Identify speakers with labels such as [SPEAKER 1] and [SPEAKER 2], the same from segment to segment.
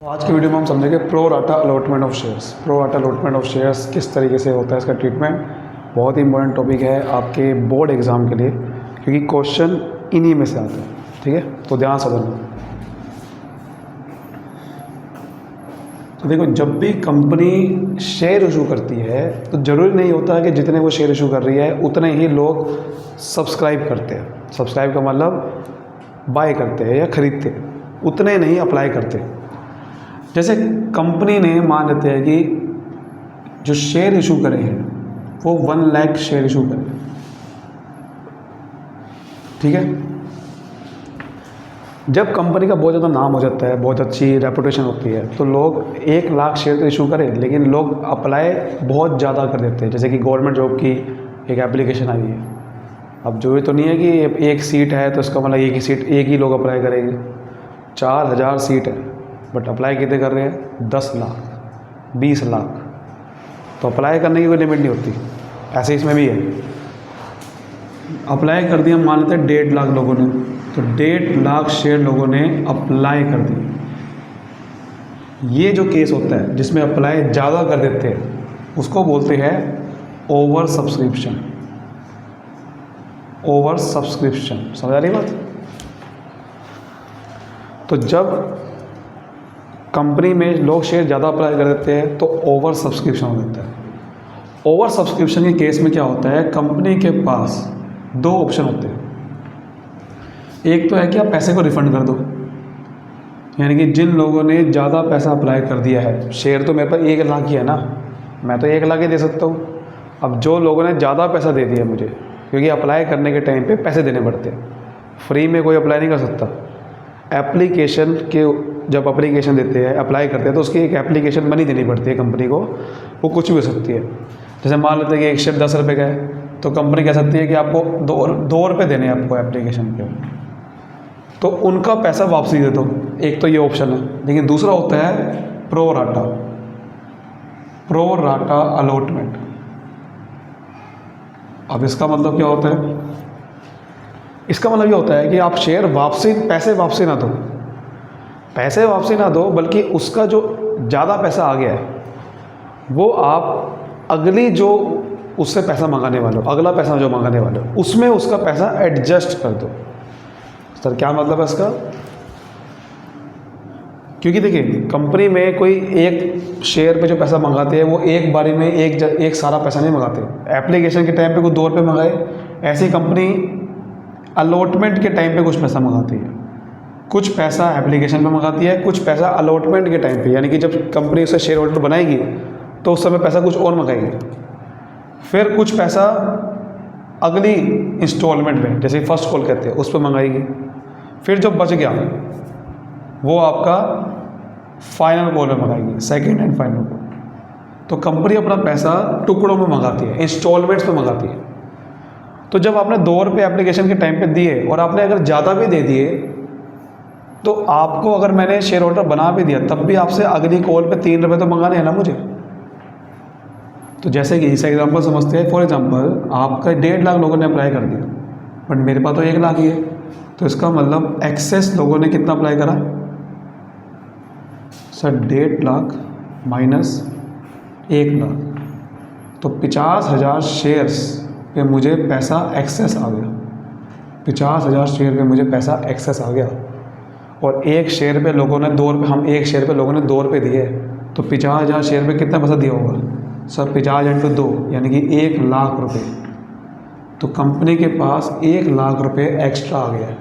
[SPEAKER 1] तो आज की वीडियो में हम समझेंगे pro rata allotment of shares. Pro rata allotment of shares किस तरीके से होता है, इसका ट्रीटमेंट बहुत ही इंपॉर्टेंट टॉपिक है आपके बोर्ड एग्ज़ाम के लिए, क्योंकि क्वेश्चन इन्हीं में से आते हैं। ठीक है, तो ध्यान से समझना। तो देखो, जब भी कंपनी शेयर इशू करती है तो ज़रूरी नहीं होता है कि जितने वो शेयर इशू कर रही है उतने ही लोग सब्सक्राइब करते हैं। सब्सक्राइब का मतलब बाय करते हैं या ख़रीदते हैं, उतने नहीं अप्लाई करते। जैसे कंपनी ने मान लेते हैं कि जो शेयर इशू करे हैं वो 1 लाख शेयर इशू करें, ठीक है। जब कंपनी का बहुत ज़्यादा नाम हो जाता है, बहुत अच्छी रेपुटेशन होती है, तो लोग 1 लाख शेयर इशू करें, लेकिन लोग अप्लाई बहुत ज़्यादा कर देते हैं। जैसे कि गवर्नमेंट जॉब की एक एप्लीकेशन आई है। अब जरूरी तो नहीं है कि एक सीट है तो इसका मतलब एक ही लोग अप्लाई करेंगे। 4000 सीट है, बट अप्लाई कितने कर रहे हैं? 10 लाख, 20 लाख। तो अप्लाई करने की कोई लिमिट नहीं होती। ऐसे इसमें भी है, अप्लाई कर दिया, मान लेते हैं 1.5 लाख लोगों ने, तो 1.5 लाख शेयर लोगों ने अप्लाई कर दिए। ये जो केस होता है जिसमें अप्लाई ज़्यादा कर देते हैं, उसको बोलते हैं ओवर सब्सक्रिप्शन। ओवर सब्सक्रिप्शन, समझ आ रही बात? तो जब कंपनी में लोग शेयर ज़्यादा अप्लाई कर देते हैं तो ओवर सब्सक्रिप्शन हो जाता है। ओवर सब्सक्रिप्शन के केस में क्या होता है, कंपनी के पास 2 ऑप्शन होते हैं। एक तो है कि आप पैसे को रिफ़ंड कर दो, यानी कि जिन लोगों ने ज़्यादा पैसा अप्लाई कर दिया है, शेयर तो मेरे पास 1 लाख ही है ना, मैं तो 1 लाख ही दे सकता हूँ। अब जो लोगों ने ज़्यादा पैसा दे दिया मुझे, क्योंकि अप्लाई करने के टाइम पे पैसे देने पड़ते हैं, फ्री में कोई अप्लाई नहीं कर सकता। एप्लीकेशन के जब एप्लीकेशन देते हैं, अप्लाई करते हैं, तो उसकी एक एप्लीकेशन मनी देनी पड़ती है कंपनी को। वो कुछ भी हो सकती है। जैसे मान लेते हैं कि एक शेयर 10 रुपये का है, तो कंपनी कह सकती है कि आपको 2 रुपये देने हैं आपको एप्लीकेशन के, तो उनका पैसा वापसी दे दो। एक तो ये ऑप्शन है। लेकिन दूसरा होता है pro rata. Pro rata allotment. अब इसका मतलब क्या होता है? इसका मतलब ये होता है कि आप शेयर पैसे वापसी ना दो, पैसे वापसी ना दो, बल्कि उसका जो ज़्यादा पैसा आ गया है वो आप अगली जो उससे पैसा मंगाने वाले हो, अगला पैसा जो मंगाने वाले हो, उसमें उसका पैसा एडजस्ट कर दो। सर क्या मतलब है इसका? क्योंकि देखिए, कंपनी में कोई एक शेयर पे जो पैसा मंगाते हैं वो एक बारी में एक सारा पैसा नहीं मंगाते। एप्लीकेशन के टाइम पे कुछ 2 रुपये मंगाए, ऐसी कंपनी अलॉटमेंट के टाइम पे कुछ पैसा मंगाती है। कुछ पैसा एप्लीकेशन पे मंगाती है, कुछ पैसा अलॉटमेंट के टाइम पे, यानी कि जब कंपनी उसे शेयर होल्डर बनाएगी तो उस समय पैसा कुछ और मंगाएगी। फिर कुछ पैसा अगली इंस्टॉलमेंट में, जैसे फर्स्ट कॉल कहते हैं, उस पर मंगाएगी। फिर जो बच गया वो आपका फाइनल कॉल में मंगाएगी, सेकेंड एंड फाइनल कॉल। तो कंपनी अपना पैसा टुकड़ों में मंगाती है, इंस्टॉलमेंट्स में मंगाती है। तो जब आपने 2 रुपये एप्लीकेशन के टाइम पे दिए और आपने अगर ज़्यादा भी दे दिए, तो आपको अगर मैंने शेयर होल्डर बना भी दिया, तब भी आपसे अगली कॉल पे 3 रुपये तो मंगाने हैं ना मुझे। तो जैसे कि इस एग्जांपल समझते हैं, फॉर एग्जांपल आपका 1.5 लाख लोगों ने अप्लाई कर दिया, बट मेरे पास तो 1 लाख ही है। तो इसका मतलब एक्सेस लोगों ने कितना अप्लाई करा? सर 1.5 लाख माइनस 1 लाख, तो 50,000 शेयर्स पे मुझे पैसा एक्सेस आ गया। 50,000 शेयर पे मुझे पैसा एक्सेस आ गया। और एक शेयर पे लोगों ने 2 रुपये, हम एक शेयर पे लोगों ने 2 रुपये दिए, तो 50,000 शेयर पे कितना पैसा दिया होगा? सर 50 × 2 यानी कि 1 लाख रुपये। तो कंपनी के पास 1 लाख रुपये एक्स्ट्रा आ गया है।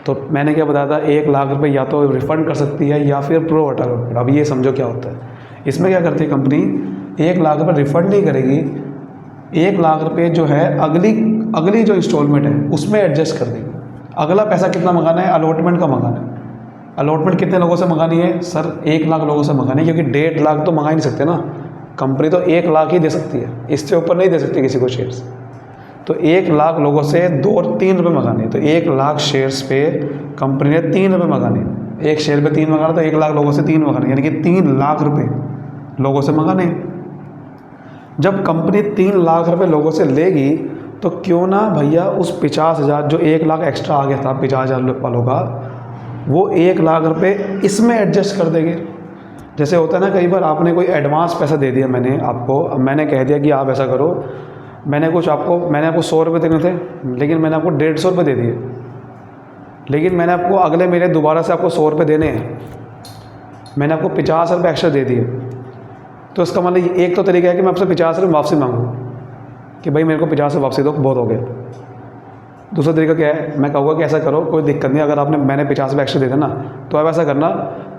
[SPEAKER 1] तो मैंने क्या बताया था, 1 लाख रुपये या तो रिफ़ंड कर सकती है या फिर प्रो राटा अलॉटमेंट। अब ये समझो क्या होता है। इसमें क्या करती है कंपनी, 1 लाख रुपये रिफ़ंड नहीं करेगी, 1 लाख रुपये जो है अगली जो इंस्टॉलमेंट है उसमें एडजस्ट कर देगी। अगला पैसा कितना मंगाना है? अलॉटमेंट का मंगाना है। अलॉटमेंट कितने लोगों से मंगानी है? सर 1 लाख लोगों से मंगानी है, क्योंकि 1.5 लाख तो मंगा ही नहीं सकते ना। कंपनी तो 1 लाख ही दे सकती है, इससे ऊपर नहीं दे सकती किसी को शेयर्स। तो 1 लाख लोगों से 3 रुपये मंगाने, तो 1 लाख शेयर्स पे कंपनी ने 3 रुपये मंगाने। एक शेयर पे 3 मंगाना, तो 1 लाख लोगों से 3 मंगाने, यानी कि 3 लाख रुपये लोगों से मंगाने। जब कंपनी 3 लाख रुपये लोगों से लेगी, तो क्यों ना भैया उस 50,000 जो 1 लाख एक्स्ट्रा आ गया था 50,000 वालों का, वो 1 लाख रुपये इसमें एडजस्ट कर देंगे। जैसे होता है ना, कई बार आपने कोई एडवांस पैसा दे दिया मैंने आपको, अब मैंने कह दिया कि आप ऐसा करो, मैंने आपको 100 रुपये देने थे, लेकिन मैंने आपको 150 रुपये दे दिए, लेकिन मैंने आपको अगले महीने दोबारा से आपको 100 रुपये देने हैं, मैंने आपको 50 रुपये एक्स्ट्रा दे दिए। तो इसका मतलब एक तो तरीका है कि मैं आपसे 50 रुपये वापसी मांगूँ कि भाई मेरे को 50 रुपये वापसी दो, बहुत हो गया। दूसरा तरीका क्या है, मैं कहूँगा कि ऐसा करो, कोई दिक्कत नहीं, अगर मैंने 50 रुपये एक्स्ट्रा दे देना, तो आप ऐसा करना,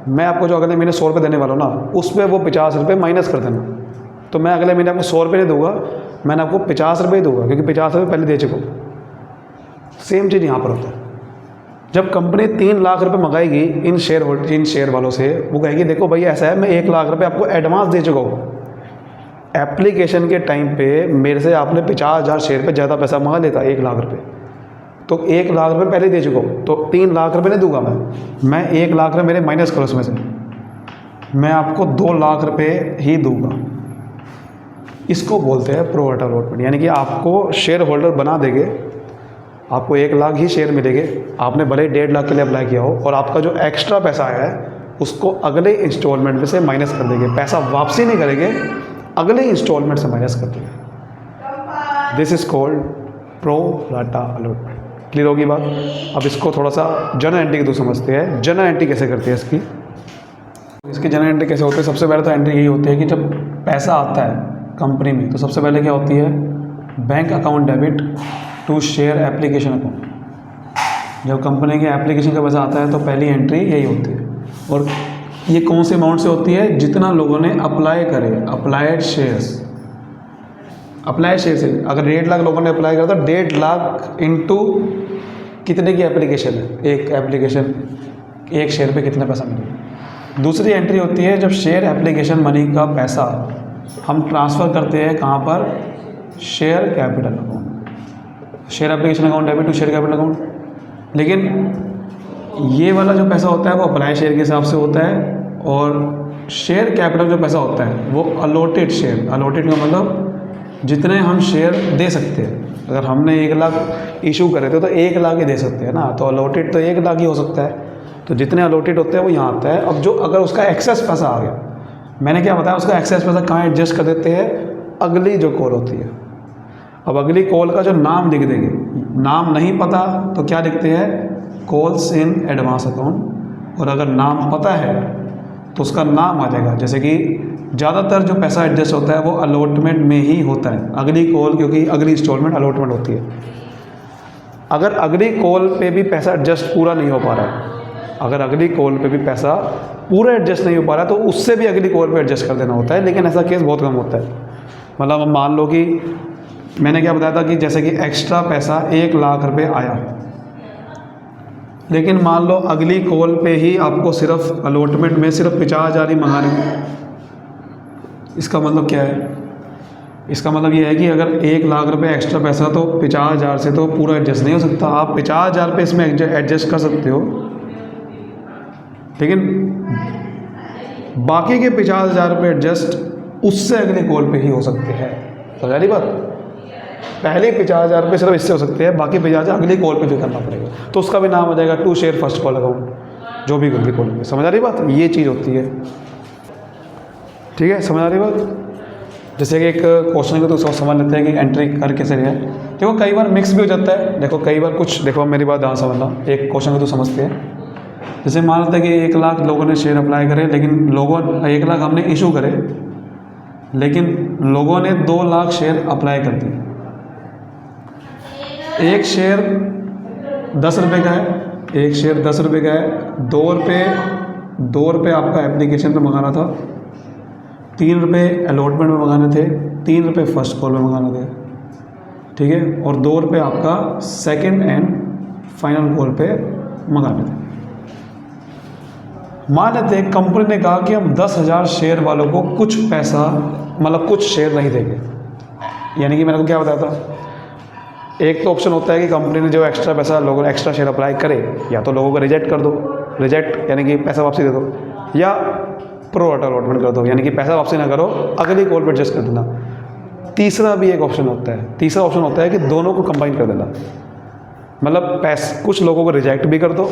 [SPEAKER 1] मैं आपको जो अगले महीने 100 रुपये देने वाला हूँ ना, उसमें वो 50 रुपये माइनस कर देना। तो मैं अगले महीने आपको 100 रुपये नहीं दूंगा, मैंने आपको 50 रुपये ही दूंगा, क्योंकि 50 रुपये पहले दे चुका हूँ। सेम चीज़ यहाँ पर होता है। जब कंपनी 3 लाख रुपये मंगाएगी इन शेयर वालों से, वो कहेगी देखो भैया ऐसा है, मैं 1 लाख रुपये आपको एडवांस दे चुका हूँ, एप्लीकेशन के टाइम पे मेरे से आपने 50,000 शेयर पे ज़्यादा पैसा मांगा लेता, 1 लाख रुपये, तो 1 लाख रुपये पहले दे चुका हूँ, तो 3 लाख रुपये नहीं दूंगा मैं 1 लाख रुपये मेरे माइनस करो उसमें से, मैं आपको 2 लाख रुपये ही दूंगा। इसको बोलते हैं प्रो राटा अलॉटमेंट, यानी कि आपको शेयर होल्डर बना देंगे, आपको 1 लाख ही शेयर मिलेंगे, आपने भले ही 1.5 लाख के लिए अप्लाई किया हो, और आपका जो एक्स्ट्रा पैसा आया है उसको अगले इंस्टॉलमेंट में से माइनस कर देंगे, पैसा वापसी नहीं करेंगे, अगले इंस्टॉलमेंट से माइनस कर देंगे। This is called pro rata allotment. Clear होगी बात? अब इसको थोड़ा सा जनरल एंट्री के थ्रू समझते हैं। जनरल एंट्री कैसे करती है इसकी जनरल एंट्री कैसे होती है? सबसे पहले तो एंट्री यही होती है कि जब पैसा आता है कंपनी में, तो सबसे पहले क्या होती है, bank account debit to share application account. जब कंपनी के एप्लीकेशन का पैसा आता है तो पहली एंट्री यही होती है। और ये कौन से अमाउंट से होती है? जितना लोगों ने अप्लाई करे, अप्लाइड शेयर्स से। अगर 1.5 लाख लोगों ने अप्लाई करा तो 1.5 लाख इंटू कितने की एप्लीकेशन है, एक एप्लीकेशन, एक शेयर पे कितना पैसा मिलेगा। दूसरी एंट्री होती है जब शेयर एप्लीकेशन मनी का पैसा हम ट्रांसफ़र करते हैं कहाँ पर, share capital account, share application account debit to share capital account. लेकिन ये वाला जो पैसा होता है वो अप्लाई शेयर के हिसाब से होता है, और शेयर कैपिटल जो पैसा होता है वो अलॉटेड शेयर, अलॉटेड का मतलब जितने हम शेयर दे सकते हैं। अगर हमने 1 लाख इशू करे थे तो 1 लाख ही दे सकते हैं ना, तो अलॉटेड तो 1 लाख ही हो सकता है, तो जितने अलॉटेड होते हैं वो यहाँ आता है। अब जो अगर उसका एक्सेस पैसा आ गया, मैंने क्या बताया, उसका एक्सेस पैसा कहाँ एडजस्ट कर देते हैं, अगली जो कॉल होती है। अब अगली कॉल का जो नाम लिख देंगे, नाम नहीं पता तो क्या लिखते हैं, कॉल्स इन एडवांस अकाउंट, और अगर नाम पता है तो उसका नाम आ जाएगा। जैसे कि ज़्यादातर जो पैसा एडजस्ट होता है वो अलॉटमेंट में ही होता है, अगली कॉल, क्योंकि अगली इंस्टॉलमेंट अलॉटमेंट होती है। अगर अगली कॉल पे भी पैसा एडजस्ट पूरा नहीं हो पा रहा है, अगर अगली कॉल पे भी पैसा पूरा एडजस्ट नहीं हो पा रहा है, तो उससे भी अगली कॉल पे एडजस्ट कर देना होता है, लेकिन ऐसा केस बहुत कम होता है। मतलब अब मान लो कि मैंने क्या बताया था कि जैसे कि एक्स्ट्रा पैसा 1 लाख रुपये आया, लेकिन मान लो अगली कॉल पे ही आपको सिर्फ अलॉटमेंट में सिर्फ 50,000 ही मंगाने हैं। इसका मतलब क्या है? इसका मतलब ये है कि अगर 1 लाख रुपये एक्स्ट्रा पैसा, तो 50,000 से तो पूरा एडजस्ट नहीं हो सकता। आप 50,000 पे इसमें एडजस्ट कर सकते हो, लेकिन बाकी के 50,000 रुपये एडजस्ट उससे अगले कॉल पे ही हो सकते हैं। समझा रही बात? पहले 50,000 रुपये सिर्फ इससे हो सकते हैं, बाकी 50,000 अगली कॉल पे भी करना पड़ेगा, तो उसका भी नाम आ जाएगा to share first call account, जो भी अगली कॉल में। समझ आ रही बात? ये चीज़ होती है, ठीक है? समझ आ रही बात? जैसे कि एक क्वेश्चन को तो समझ लेते हैं कि एंट्री कर कैसे रहे। देखो कई बार मिक्स भी हो जाता है। देखो कई बार कुछ, देखो मेरी बात ध्यान समझना, एक क्वेश्चन को तो समझते हैं। जैसे मान लेते हैं कि 1 लाख लोगों ने शेयर अप्लाई करे, लेकिन 1 लाख हमने इशू करे, लेकिन लोगों ने 2 लाख शेयर अप्लाई कर दिए। एक शेयर 10 रुपये का है, एक शेयर 10 रुपये का है, 2 रुपये आपका एप्लीकेशन पे मंगाना था, 3 रुपये अलॉटमेंट में मंगाने थे, 3 रुपये फर्स्ट कॉल में मंगाने थे, ठीक है, और 2 रुपये आपका सेकंड एंड फाइनल कॉल पे मंगाने थे। मान लेते हैं कंपनी ने कहा कि हम 10,000 शेयर वालों को कुछ पैसा, मतलब कुछ शेयर नहीं देंगे। यानी कि मैंने को क्या बताया था, एक तो ऑप्शन होता है कि कंपनी ने जो एक्स्ट्रा पैसा लोगों ने एक्स्ट्रा शेयर अप्लाई करे, या तो लोगों को रिजेक्ट कर दो, रिजेक्ट यानी कि पैसा वापसी दे दो, या प्रो राटा अलॉटमेंट कर दो, यानी कि पैसा वापसी ना करो, अगली कॉल पर एडजस्ट कर देना। तीसरा भी एक ऑप्शन होता है, तीसरा ऑप्शन होता है कि दोनों को कंबाइन कर देना, मतलब कुछ लोगों को रिजेक्ट भी कर दो,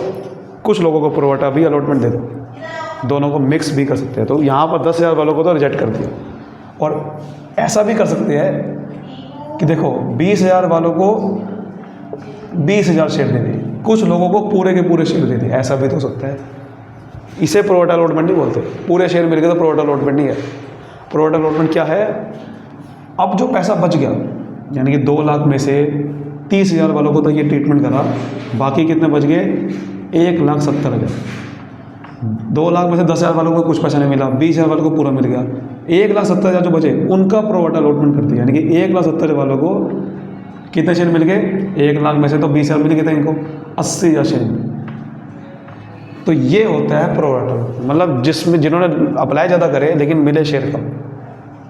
[SPEAKER 1] कुछ लोगों को प्रो राटा भी अलॉटमेंट दे दो। दोनों को मिक्स भी कर सकते हैं। तो यहाँ पर 10,000 वालों को तो रिजेक्ट कर दिया। और ऐसा भी कर सकते हैं कि देखो 20,000 वालों को 20,000 शेयर दे दिए, कुछ लोगों को पूरे के पूरे शेयर दे दिए, ऐसा भी तो हो सकता है। इसे प्रोरेटा अलॉटमेंट नहीं बोलते। पूरे शेयर मिल गए तो प्रोरेटा अलॉटमेंट नहीं है। प्रोरेटा अलॉटमेंट क्या है? अब जो पैसा बच गया, यानी कि 2 लाख में से 30,000 वालों को तो ये ट्रीटमेंट करा, बाकी कितने बच गए? 1,70,000। 2 लाख में से 10,000 वालों को कुछ पैसा नहीं मिला, 20,000 वालों को पूरा मिल गया। 1,70,000 जो बचे उनका प्रोरेटा अलॉटमेंट कर दिया, यानी कि 1,70,000 वालों को कितने शेयर मिल गए? 1 लाख में से तो 20,000 मिल गए थे इनको, 80,000 शेयर मिले। तो ये होता है प्रोरेटा, मतलब जिसमें जिन्होंने अप्लाई ज़्यादा करे लेकिन मिले शेयर कम।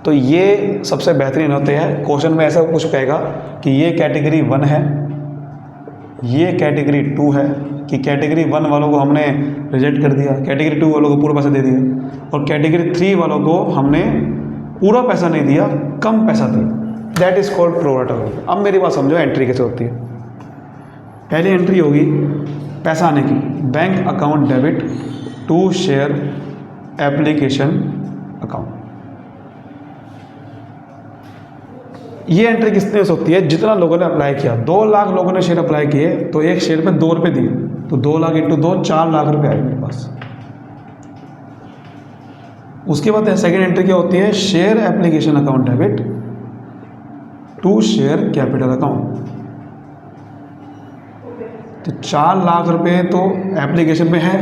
[SPEAKER 1] तो ये सबसे बेहतरीन होते हैं। क्वेश्चन में ऐसा कुछ कहेगा कि ये कैटेगरी 1 है, ये कैटेगरी 2 है, कि कैटेगरी 1 वालों को हमने रिजेक्ट कर दिया, कैटेगरी 2 वालों को पूरा पैसा दे दिया, और कैटेगरी 3 वालों को हमने पूरा पैसा नहीं दिया, कम पैसा दिया। That is called pro rata. अब मेरी बात समझो, एंट्री कैसे होती है। पहली एंट्री होगी पैसा आने की, bank account debit to share application account. ये एंट्री किसने हो सकती है? जितना लोगों ने अप्लाई किया। 2 लाख लोगों ने शेयर अप्लाई किए तो एक शेयर पे 2 रुपये दिए, तो 2 लाख इंटू 2 4 लाख रुपये आए मेरे पास। उसके बाद सेकेंड एंट्री क्या होती है? Share application account debit to share capital account. तो 4 लाख रुपए तो एप्लीकेशन में है,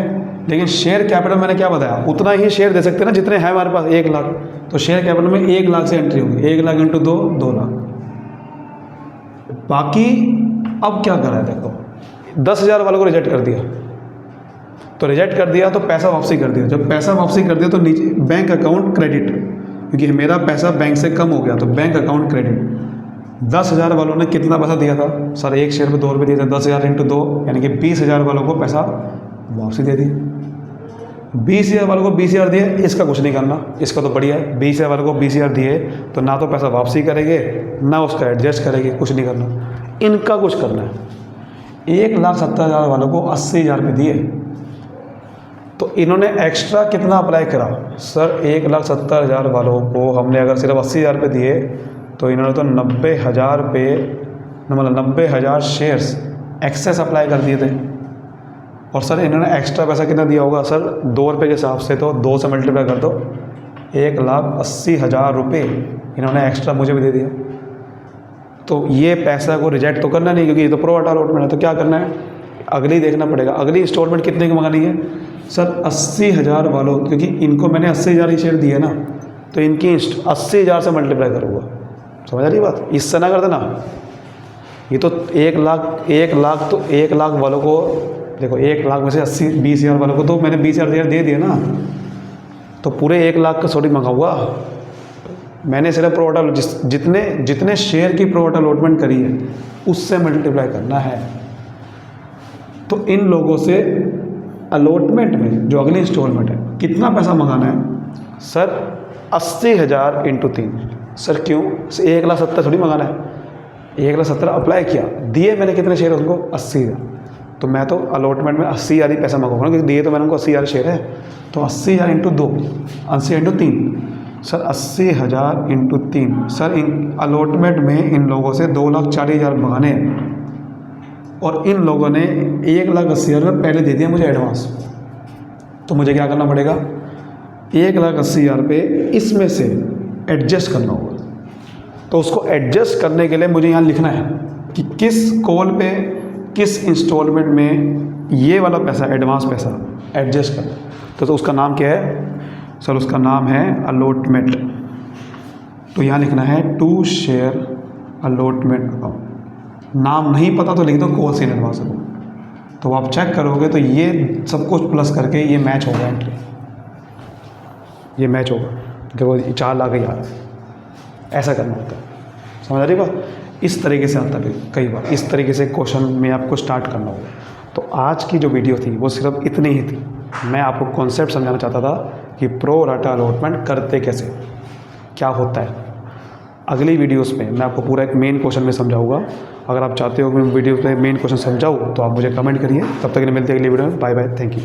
[SPEAKER 1] लेकिन शेयर कैपिटल मैंने क्या बताया, उतना ही शेयर दे सकते हैं ना जितने हैं हमारे पास, 1 लाख। तो शेयर कैपिटल में 1 लाख से एंट्री होगी, 1 लाख इंटू 2 2 लाख। बाकी अब क्या करा है? देखो 10,000 वालों को रिजेक्ट कर दिया, तो रिजेक्ट कर दिया तो पैसा वापसी कर दिया। जब पैसा वापसी कर दिया तो नीचे बैंक अकाउंट क्रेडिट, क्योंकि मेरा पैसा बैंक से कम हो गया, तो बैंक अकाउंट क्रेडिट। 10,000 वालों ने कितना पैसा दिया था? सर एक शेयर पे 2 रुपये दिए थे, 10,000 इंटू 2 यानी कि 20,000 वालों को पैसा वापसी दे दी। 20,000 वालों को 20,000 दिए, इसका कुछ नहीं करना, इसका तो बढ़िया है। 20,000 वालों को 20,000 दिए तो ना तो पैसा वापसी करेंगे ना उसका एडजस्ट करेंगे, कुछ नहीं करना। इनका कुछ करना है। 1,70,000 वालों को 80,000 रुपये दिए, तो इन्होंने एक्स्ट्रा कितना अप्लाई करा? सर 1,70,000 वालों को हमने अगर सिर्फ 80,000 रुपये दिए तो इन्होंने तो 90,000 रुपये, मतलब 90,000 शेयर्स एक्सेस अप्लाई कर दिए थे। और सर इन्होंने एक्स्ट्रा पैसा कितना दिया होगा? सर 2 रुपये के हिसाब से तो 2 से मल्टीप्लाई कर दो, 1,80,000 रुपये इन्होंने एक्स्ट्रा मुझे भी दे दिया। तो ये पैसा को रिजेक्ट तो करना नहीं, क्योंकि ये तो प्रोरेटा अलॉटमेंट है। तो क्या करना है? अगली देखना पड़ेगा। अगली इंस्टॉलमेंट कितने की मंगानी है? सर 80,000 वालों, क्योंकि इनको मैंने 80,000 ही शेयर दिए ना, तो इनकी 80,000 से मल्टीप्लाई करूँगा। समझ आ रही बात? इससे ना कर देना। ये तो 1 लाख तो 1 लाख वालों को देखो, 1 लाख में से 20,000 वालों को तो मैंने 20,000 दे दिए ना, तो पूरे 1 लाख का थोड़ी मंगाऊंगा। मैंने सिर्फ प्रोरेटा जितने शेयर की प्रोरेटा अलॉटमेंट करी है उससे मल्टीप्लाई करना है। तो इन लोगों से अलॉटमेंट में जो अगली इंस्टॉलमेंट है कितना पैसा मंगाना है? Sir 80,000 into 3। सर क्यों? 1,70,000 थोड़ी मंगाना है। 1,70,000 अप्लाई किया, दिए मैंने कितने शेयर उनको? 80,000। तो मैं तो अलॉटमेंट में 80,000 ही पैसा मंगाऊंगा, क्योंकि दिए तो मैंने उनको 80,000 शेयर है। तो 80,000 into 2, 80 into 3। Sir 80,000 into 3। Sir इन अलॉटमेंट में इन लोगों से 2,40,000 मंगाने हैं, और इन लोगों ने 1,80,000 रुपये पहले दे दिया मुझे एडवांस। तो मुझे क्या करना पड़ेगा? 1,80,000 रुपये इसमें से एडजस्ट करना होगा। तो उसको एडजस्ट करने के लिए मुझे यहाँ लिखना है कि किस कॉल पे किस इंस्टॉलमेंट में ये वाला पैसा, एडवांस पैसा एडजस्ट करना। तो उसका नाम क्या है? सर उसका नाम है अलॉटमेंट। तो यहाँ लिखना है टू शेयर अलॉटमेंट अकाउंट। नाम नहीं पता तो लिख दो कॉल इन एडवांस अकाउंट। तो आप चेक करोगे तो ये सब कुछ प्लस करके ये मैच होगा एंट्री, ये मैच होगा। देखो 4 लाख ही आ रहा है, ऐसा करना होता है। समझ आ रही बात? इस तरीके से आता है कई बार, इस तरीके से क्वेश्चन में आपको स्टार्ट करना होगा। तो आज की जो वीडियो थी वो सिर्फ इतनी ही थी। मैं आपको कॉन्सेप्ट समझाना चाहता था कि प्रोरेटा अलॉटमेंट करते कैसे, क्या होता है। अगली वीडियोस में मैं आपको पूरा एक मेन क्वेश्चन में समझाऊंगा। अगर आप चाहते हो कि मैं वीडियो में मेन क्वेश्चन समझाऊँ तो आप मुझे कमेंट करिए। तब तक के लिए मिलते हैं अगली वीडियो में। Bye bye, thank you.